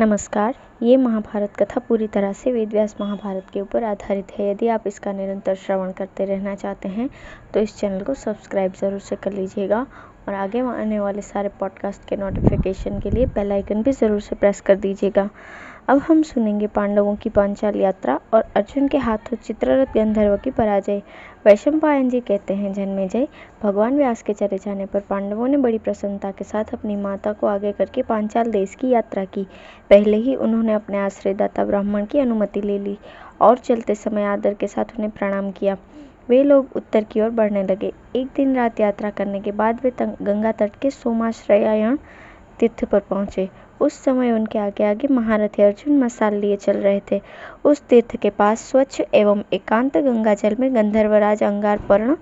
नमस्कार। ये महाभारत कथा पूरी तरह से वेदव्यास महाभारत के ऊपर आधारित है। यदि आप इसका निरंतर श्रवण करते रहना चाहते हैं तो इस चैनल को सब्सक्राइब ज़रूर से कर लीजिएगा और आगे आने वाले सारे पॉडकास्ट के नोटिफिकेशन के लिए बेल आइकन भी ज़रूर से प्रेस कर दीजिएगा। अब हम सुनेंगे पांडवों की पांचाल यात्रा और अर्जुन के हाथों चित्ररथ गंधर्व की पराजय। वैशंपायन जी कहते हैं, जन्मेजय, भगवान व्यास के चले जाने पर पांडवों ने बड़ी प्रसन्नता के साथ अपनी माता को आगे करके पांचाल देश की यात्रा की। पहले ही उन्होंने अपने आश्रयदाता ब्राह्मण की अनुमति ले ली और चलते समय आदर के साथ उन्हें प्रणाम किया। वे लोग उत्तर की ओर बढ़ने लगे। एक दिन रात यात्रा करने के बाद वे गंगा तट के सोमाश्रयायण तीर्थ पर पहुंचे। उस समय उनके आगे आगे महारथी अर्जुन मशाल लिए चल रहे थे। उस तीर्थ के पास स्वच्छ एवं एकांत गंगा जल में गंधर्वराज अंगारपर्ण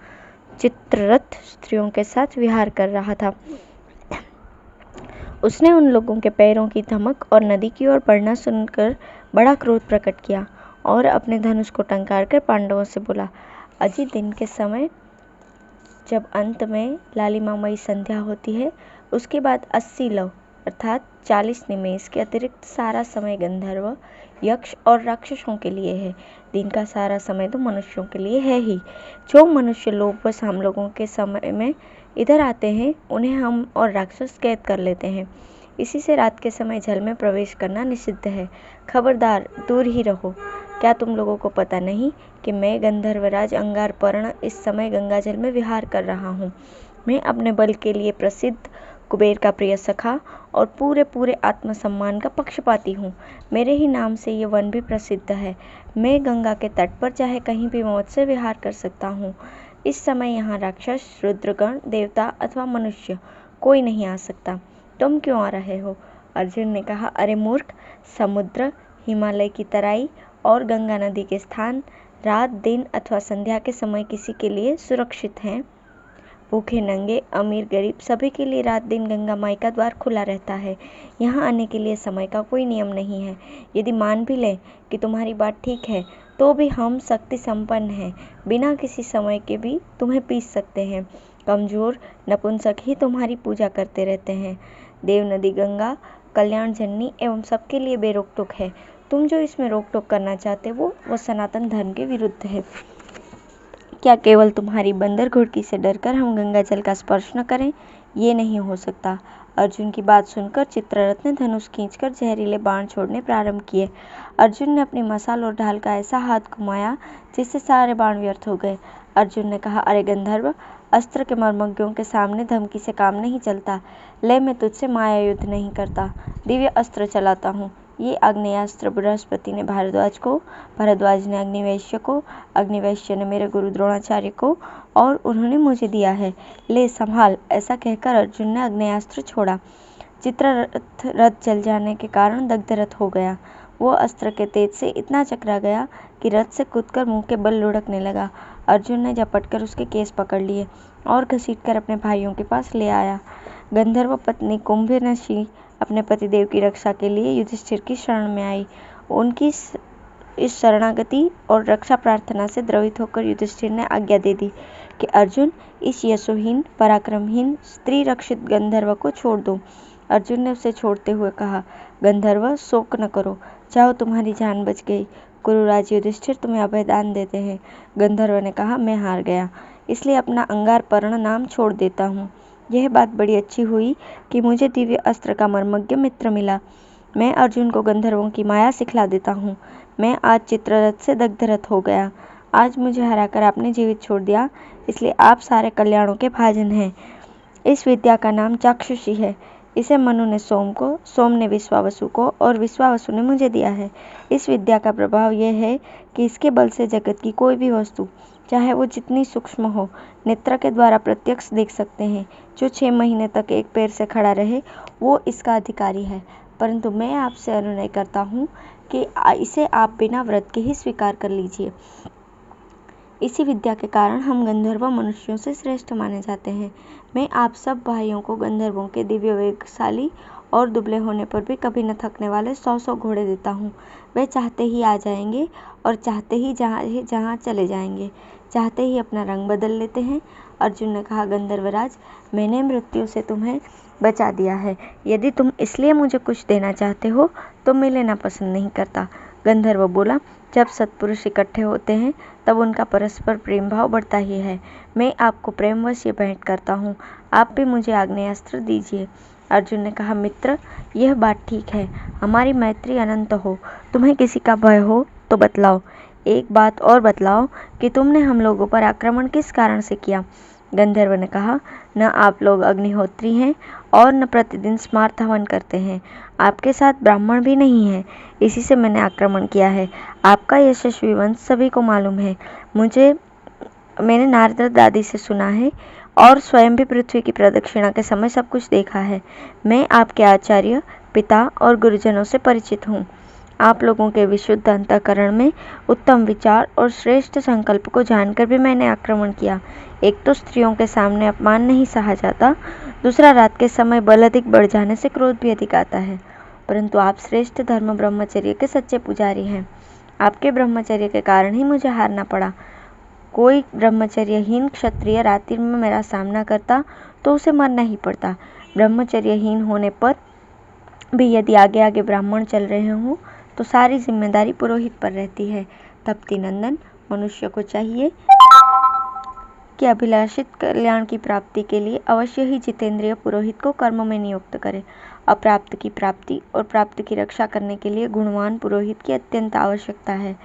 चित्ररथ स्त्रियों के साथ विहार कर रहा था। उसने उन लोगों के पैरों की धमक और नदी की ओर बढ़ना सुनकर बड़ा क्रोध प्रकट किया और अपने धनुष को टंकार कर पांडवों से बोला, अजी दिन के समय जब अंत में लालिमामयी संध्या होती है, उसके बाद 80 लव अर्थात 40 निमेष के अतिरिक्त सारा समय गंधर्व, यक्ष और राक्षसों के लिए है। दिन का सारा समय तो मनुष्यों के लिए है ही। जो मनुष्य लोभवश हम लोगों के समय में इधर आते हैं, उन्हें हम और राक्षस कैद कर लेते हैं। इसी से रात के समय जल में प्रवेश करना निषिद्ध है। खबरदार, दूर ही रहो। क्या तुम लोगों को पता नहीं कि मैं गंधर्वराज अंगारपर्ण इस समय गंगा जल में विहार कर रहा हूँ। मैं अपने बल के लिए प्रसिद्ध, कुबेर का प्रिय सखा और पूरे आत्मसम्मान का पक्षपाती हूँ। मेरे ही नाम से ये वन भी प्रसिद्ध है। मैं गंगा के तट पर चाहे कहीं भी मौज से विहार कर सकता हूँ। इस समय यहाँ राक्षस, रुद्रगण, देवता अथवा मनुष्य कोई नहीं आ सकता। तुम क्यों आ रहे हो? अर्जुन ने कहा, अरे मूर्ख, समुद्र, हिमालय की तराई और गंगा नदी के स्थान रात, दिन अथवा संध्या के समय किसी के लिए सुरक्षित हैं? भूखे नंगे, अमीर गरीब सभी के लिए रात दिन गंगा माई का द्वार खुला रहता है। यहाँ आने के लिए समय का कोई नियम नहीं है। यदि मान भी लें कि तुम्हारी बात ठीक है, तो भी हम शक्ति संपन्न हैं। बिना किसी समय के भी तुम्हें पीस सकते हैं। कमजोर नपुंसक ही तुम्हारी पूजा करते रहते हैं। देव नदी गंगा कल्याण जननी एवं सबके लिए बेरोक टोक है। तुम जो इसमें रोक टोक करना चाहते वो सनातन धर्म के विरुद्ध है। क्या केवल तुम्हारी बंदर घुड़की से डरकर हम गंगा जल का स्पर्श न करें? ये नहीं हो सकता। अर्जुन की बात सुनकर चित्ररथ ने धनुष खींचकर जहरीले बाण छोड़ने प्रारंभ किए। अर्जुन ने अपनी मशाल और ढाल का ऐसा हाथ घुमाया जिससे सारे बाण व्यर्थ हो गए। अर्जुन ने कहा, अरे गंधर्व, अस्त्र के मर्मज्ञों के सामने धमकी से काम नहीं चलता। ले, मैं तुझसे माया युद्ध नहीं करता, दिव्य अस्त्र चलाता हूँ। ये आग्नेयास्त्र बृहस्पति ने भारद्वाज को, भारद्वाज ने अग्निवेश्य को, अग्निवेश्य ने मेरे गुरु द्रोणाचार्य को और उन्होंने मुझे दिया है। ले संभाल। ऐसा कहकर अर्जुन ने अग्नेयास्त्र छोड़ा। चित्ररथ रथ जल जाने के कारण दग्धरथ हो गया। वो अस्त्र के तेज से इतना चकरा गया कि रथ से कूदकर मुंह के बल लुढ़कने लगा। अर्जुन ने झपटकर उसके केस पकड़ लिए और घसीटकर अपने भाइयों के पास ले आया। गंधर्व पत्नी कुंभनशी अपने पतिदेव की रक्षा के लिए युधिष्ठिर की शरण में आई। उनकी इस शरणागति और रक्षा प्रार्थना से द्रवित होकर युधिष्ठिर ने आज्ञा दे दी कि अर्जुन, इस यशोहीन, पराक्रमहीन, स्त्री रक्षित गंधर्व को छोड़ दो। अर्जुन ने उसे छोड़ते हुए कहा, गंधर्व, शोक न करो, चाहो तुम्हारी जान बच गई। कुरुराज युधिष्ठिर तुम्हें अभयदान देते हैं। गंधर्व ने कहा, मैं हार गया, इसलिए अपना अंगारपर्ण नाम छोड़ देता हूँ। यह बात बड़ी अच्छी हुई कि मुझे दिव्य अस्त्र का मर्मज्ञ मित्र मिला। मैं अर्जुन को गंधर्वों की माया सिखला देता हूँ। मैं आज चित्ररथ से दग्धरथ हो गया। आज मुझे हराकर आपने जीवित छोड़ दिया, इसलिए आप सारे कल्याणों के भाजन हैं। इस विद्या का नाम चाक्षुषी है। इसे मनु ने सोम को, सोम ने विश्वावसु को और विश्वावसु ने मुझे दिया है। इस विद्या का प्रभाव यह है कि इसके बल से जगत की कोई भी वस्तु, चाहे वो जितनी सूक्ष्म हो, नेत्र के द्वारा प्रत्यक्ष देख सकते हैं। जो 6 महीने तक एक पैर से खड़ा रहे, वो इसका अधिकारी है। परंतु मैं आपसे अनुनय करता हूँ कि इसे आप बिना व्रत के ही स्वीकार कर लीजिए। इसी विद्या के कारण हम गंधर्व मनुष्यों से श्रेष्ठ माने जाते हैं। मैं आप सब भाइयों को गंधर्वों के दिव्य वेगशाली और दुबले होने पर भी कभी न थकने वाले 100 घोड़े देता हूँ। वे चाहते ही आ जाएंगे और चाहते ही जहाँ चले जाएंगे, चाहते ही अपना रंग बदल लेते हैं। अर्जुन ने कहा, गंधर्वराज, मैंने मृत्यु से तुम्हें बचा दिया है। यदि तुम इसलिए मुझे कुछ देना चाहते हो तो मैं लेना पसंद नहीं करता। गंधर्व बोला, जब सत्पुरुष इकट्ठे होते हैं तब उनका परस्पर प्रेम भाव बढ़ता ही है। मैं आपको प्रेमवश ये भेंट करता हूँ, आप भी मुझे आग्नेयास्त्र दीजिए। अर्जुन ने कहा, मित्र, यह बात ठीक है, हमारी मैत्री अनंत हो। तुम्हें किसी का भय हो तो बतलाओ। एक बात और बतलाओ कि तुमने हम लोगों पर आक्रमण किस कारण से किया। गंधर्व ने कहा, न आप लोग अग्निहोत्री हैं और न प्रतिदिन स्मार्त हवन करते हैं। आपके साथ ब्राह्मण भी नहीं है, इसी से मैंने आक्रमण किया है। आपका यशस्वी वंश सभी को मालूम है। मैंने नारद दादी से सुना है और स्वयं भी पृथ्वी की प्रदक्षिणा के समय सब कुछ देखा है। मैं आपके आचार्य, पिता और गुरुजनों से परिचित हूँ। आप लोगों के विशुद्ध अंतःकरण में उत्तम विचार और श्रेष्ठ संकल्प को जानकर भी मैंने आक्रमण किया। एक तो स्त्रियों के सामने अपमान नहीं सहा जाता, दूसरा रात के समय बल अधिक बढ़ जाने से क्रोध भी अधिक आता है। परंतु आप श्रेष्ठ धर्म ब्रह्मचर्य के सच्चे पुजारी हैं। आपके ब्रह्मचर्य के कारण ही मुझे हारना पड़ा। कोई ब्रह्मचर्यहीन क्षत्रिय रात्रि में मेरा सामना करता तो उसे मरना ही पड़ता। ब्रह्मचर्यहीन होने पर भी यदि आगे आगे ब्राह्मण चल रहे हों तो सारी जिम्मेदारी पुरोहित पर रहती है। तप्ती नंदन, मनुष्य को चाहिए कि अभिलाषित कल्याण की प्राप्ति के लिए अवश्य ही जितेंद्रिय पुरोहित को कर्म में नियुक्त करे। अप्राप्त की प्राप्ति और प्राप्त की रक्षा करने के लिए गुणवान पुरोहित की अत्यंत आवश्यकता है।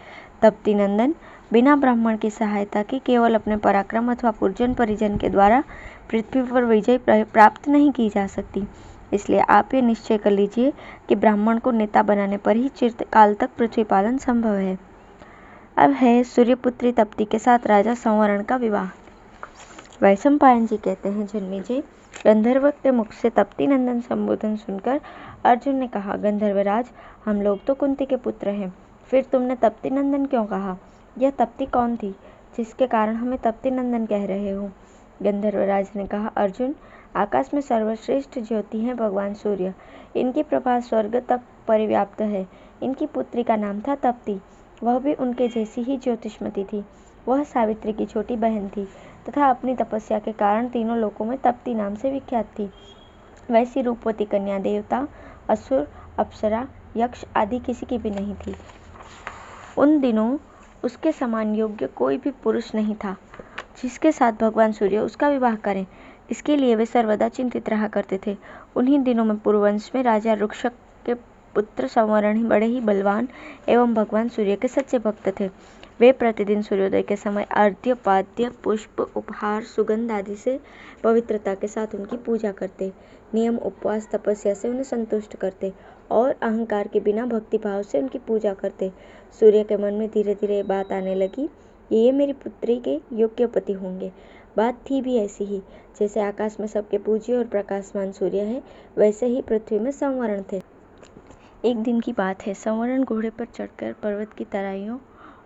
तप्ती नंदन, बिना ब्राह्मण की सहायता के केवल अपने पराक्रम अथवा पुरजन परिजन के द्वारा पृथ्वी पर विजय प्राप्त नहीं की जा सकती। इसलिए आप ये निश्चय कर लीजिए कि ब्राह्मण को नेता बनाने पर ही चिरकाल तक पृथ्वी पालन संभव है। अब है सूर्यपुत्री तप्ती के साथ राजा संवरण का विवाह। वैशंपायन जी कहते हैं, जन्मेजय, गंधर्व के मुख से तप्ती नंदन संबोधन सुनकर अर्जुन ने कहा, गंधर्वराज, हम लोग तो कुंती के पुत्र हैं, फिर तुमने तप्ती नंदन क्यों कहा? यह तप्ती कौन थी जिसके कारण हमें तप्ती नंदन कह रहे हो? गंधर्वराज ने कहा, अर्जुन, आकाश में सर्वश्रेष्ठ ज्योति हैं भगवान सूर्य। इनकी प्रभा स्वर्ग तक परिव्याप्त है। इनकी पुत्री का नाम था तप्ती। वह भी उनके जैसी ही ज्योतिष्मती थी। वह सावित्री की छोटी बहन थी तथा अपनी तपस्या के कारण तीनों लोकों में तप्ती नाम से विख्यात थी। वैसी रूपवती कन्या देवता, असुर, अप्सरा, यक्ष आदि किसी की भी नहीं थी। उन दिनों उसके समान योग्य कोई भी पुरुष नहीं था जिसके साथ भगवान सूर्य उसका विवाह करें। इसके लिए वे सर्वदा चिंतित रहा करते थे। उन्हीं दिनों में पुरुवंश में राजा रुक्षक के पुत्र संवरण बड़े ही बलवान एवं भगवान सूर्य के सच्चे भक्त थे। वे प्रतिदिन सूर्योदय के समय अर्घ्य, पाद्य, पुष्प, उपहार, सुगंध आदि से पवित्रता के साथ उनकी पूजा करते, नियम, उपवास, तपस्या से उन्हें संतुष्ट करते और अहंकार के बिना भक्ति भाव से उनकी पूजा करते। सूर्य के मन में धीरे धीरे ये बात आने लगी, ये मेरी पुत्री के योग्य पति होंगे। बात थी भी ऐसी ही, जैसे आकाश में सबके पूज्य और प्रकाशमान सूर्य है, वैसे ही पृथ्वी में संवरण थे। एक दिन की बात है, संवरण घोड़े पर चढ़कर पर्वत की तराइयों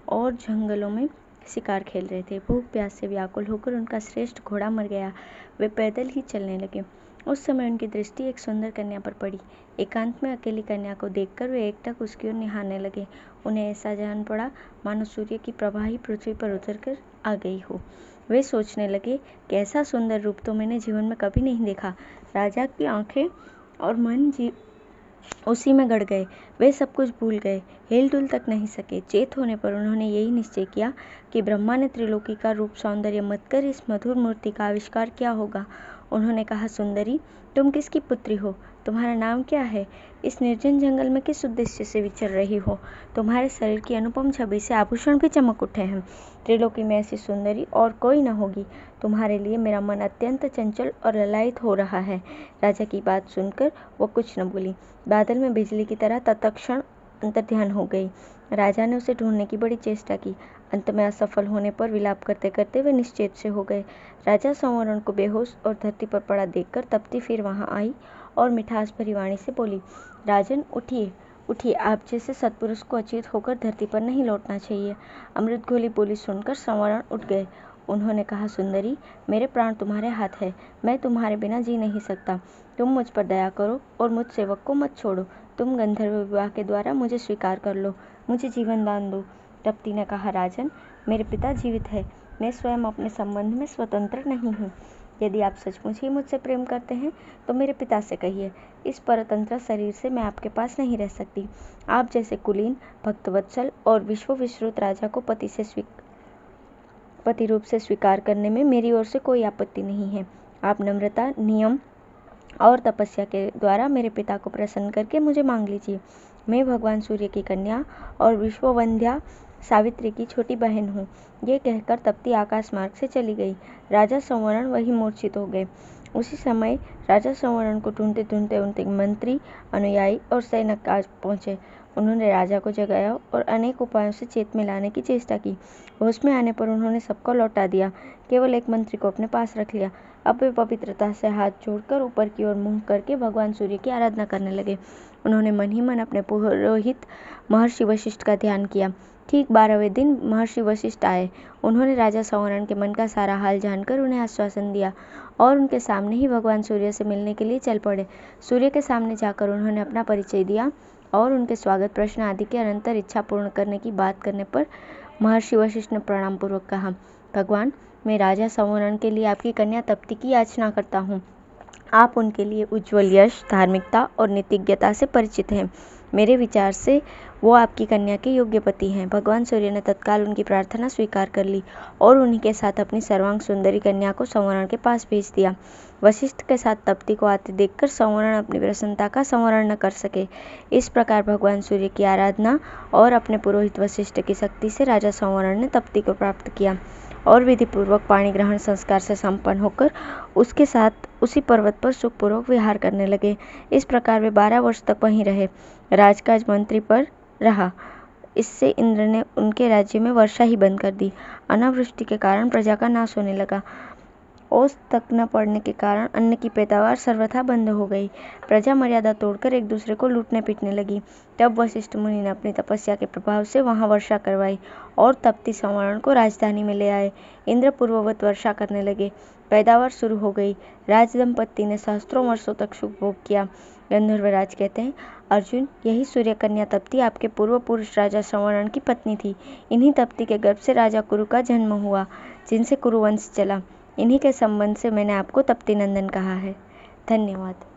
और जंगलों में शिकार खेल रहे थे। भूख प्यास से व्याकुल होकर उनका श्रेष्ठ घोड़ा मर गया। वे पैदल ही चलने लगे। उस समय उनकी दृष्टि एक सुंदर कन्या पर पड़ी। एकांत में अकेली कन्या को देखकर वे एकटक उसकी ओर निहारने लगे। उन्हें ऐसा जान पड़ा मानो सूर्य की प्रभा ही पृथ्वी पर उतर कर आ गई हो। वे सोचने लगे कि ऐसा सुंदर रूप तो मैंने जीवन में कभी नहीं देखा। राजा की आंखें और मन उसी में गड़ गए। वे सब कुछ भूल गए, हिल डुल तक नहीं सके। चेत होने पर उन्होंने यही निश्चय किया कि ब्रह्मा ने त्रिलोकी का रूप सौंदर्य मत कर इस मधुर मूर्ति का आविष्कार किया होगा। उन्होंने कहा, सुंदरी, तुम किसकी पुत्री हो? तुम्हारा नाम क्या है? इस निर्जन जंगल में किस उद्देश्य से विचर रही हो? तुम्हारे शरीर की अनुपम छवि से आभूषण भी चमक उठे हैं। त्रिलोकी में ऐसी सुंदरी और कोई न होगी। तुम्हारे लिए मेरा मन अत्यंत चंचल और ललायित हो रहा है। राजा की बात सुनकर वो कुछ न बोली। बादल में बिजली की तरह तत्क्षण अंतर्ध्यान हो गई। राजा ने उसे ढूंढने की बड़ी चेष्टा की। अंत में असफल होने पर विलाप करते करते वे निश्चेत से हो गए। राजा संवरण को बेहोश और धरती पर पड़ा देखकर तप्ती फिर वहां आई और मिठास भरी वाणी से बोली, राजन, उठिए उठिए, आप जैसे सत्पुरुष को अचेत होकर धरती पर नहीं लौटना चाहिए। अमृत घोली बोली सुनकर संवरण उठ गए। उन्होंने कहा, सुंदरी, मेरे प्राण तुम्हारे हाथ है। मैं तुम्हारे बिना जी नहीं सकता। तुम मुझ पर दया करो और मुझ सेवक को मत छोड़ो। तुम गंधर्व विवाह के द्वारा मुझे स्वीकार कर लो, मुझे जीवन दान दो। तप्ती ने कहा, राजन, मेरे पिता जीवित है। मैं स्वयं अपने संबंध में स्वतंत्र नहीं हूँ। यदि आप सचमुच ही मुझसे प्रेम करते हैं तो मेरे पिता से कहिए, इस परतंत्र शरीर से मैं आपके पास नहीं रह सकती। आप जैसे कुलीन, भक्तवत्सल और विश्वविश्रुत राजा को पति रूप से स्वीकार करने में मेरी ओर से कोई आपत्ति नहीं है। आप नम्रता, नियम और तपस्या के द्वारा मेरे पिता को प्रसन्न करके मुझे मांग लीजिए। मैं भगवान सूर्य की कन्या और विश्ववंध्या सावित्री की छोटी बहन हूँ। ये कहकर तप्ती आकाश मार्ग से चली गई। राजा संवरण वही मूर्छित हो गए। उसी समय राजा संवरण को ढूंढते ढूंढते उनके मंत्री, अनुयायी और सैनिक आज पहुंचे। उन्होंने राजा को जगाया और अनेक उपायों से चेत में लाने की चेष्टा की। होश में आने पर उन्होंने सबको लौटा दिया, केवल एक मंत्री को अपने पास रख लिया। अब वे पवित्रता से हाथ जोड़कर ऊपर की ओर मुंह करके भगवान सूर्य की आराधना करने लगे। उन्होंने मन ही मन अपने पुरोहित महर्षि वशिष्ठ का ध्यान किया। ठीक 12वें दिन महर्षि वशिष्ठ आए। उन्होंने राजा संवरण के मन का सारा हाल जानकर उन्हें आश्वासन दिया और उनके सामने ही भगवान सूर्य से मिलने के लिए चल पड़े। सूर्य के सामने जाकर उन्होंने अपना परिचय दिया और उनके स्वागत, प्रश्न आदि की अनंतर इच्छा पूर्ण करने की बात करने पर महर्षि वशिष्ठ ने प्रणाम पूर्वक कहा, भगवान, मैं राजा संवरण के लिए आपकी कन्या तप्ती की याचना करता हूँ। आप उनके लिए उज्ज्वल यश, धार्मिकता और नीतिज्ञता से परिचित हैं। मेरे विचार से वो आपकी कन्या के योग्य पति हैं। भगवान सूर्य ने तत्काल उनकी प्रार्थना स्वीकार कर ली और उन्हीं के साथ अपनी सर्वांग सुंदरी कन्या को संवरण के पास भेज दिया। वशिष्ठ के साथ तप्ती को आते देखकर संवरण अपनी प्रसन्नता का संवरण न कर सके। इस प्रकार भगवान सूर्य की आराधना और अपने पुरोहित वशिष्ठ की शक्ति से राजा संवरण ने तप्ती को प्राप्त किया और विधिपूर्वक पाणी ग्रहण संस्कार से संपन्न होकर उसके साथ उसी पर्वत पर सुखपूर्वक विहार करने लगे। इस प्रकार वे 12 वर्ष तक वहीं रहे। राजकाज मंत्री पर रहा। इससे इंद्र ने उनके राज्य में वर्षा ही बंद कर दी। अनावृष्टि के कारण प्रजा का नाश होने लगा। ओस तक न पड़ने के कारण अन्न की पैदावार सर्वथा बंद हो गई। प्रजा मर्यादा तोड़कर एक दूसरे को लूटने पीटने लगी। तब वशिष्ठ मुनि ने अपनी तपस्या के प्रभाव से वहां वर्षा करवाई और तप्ती संवरण को राजधानी में ले आए। इंद्र पूर्ववत वर्षा करने लगे। पैदावार शुरू हो गई। राज दंपत्ति ने सहस्त्रों वर्षों तक सुख भोग किया। गंधर्वराज कहते हैं, अर्जुन, यही सूर्य कन्या तप्ती आपके पूर्व पुरुष राजा संवरण की पत्नी थी। इन्हीं तप्ती के गर्भ से राजा कुरु का जन्म हुआ, जिनसे कुरुवंश चला। इन्हीं के संबंध से मैंने आपको तप्ती नंदन कहा है। धन्यवाद।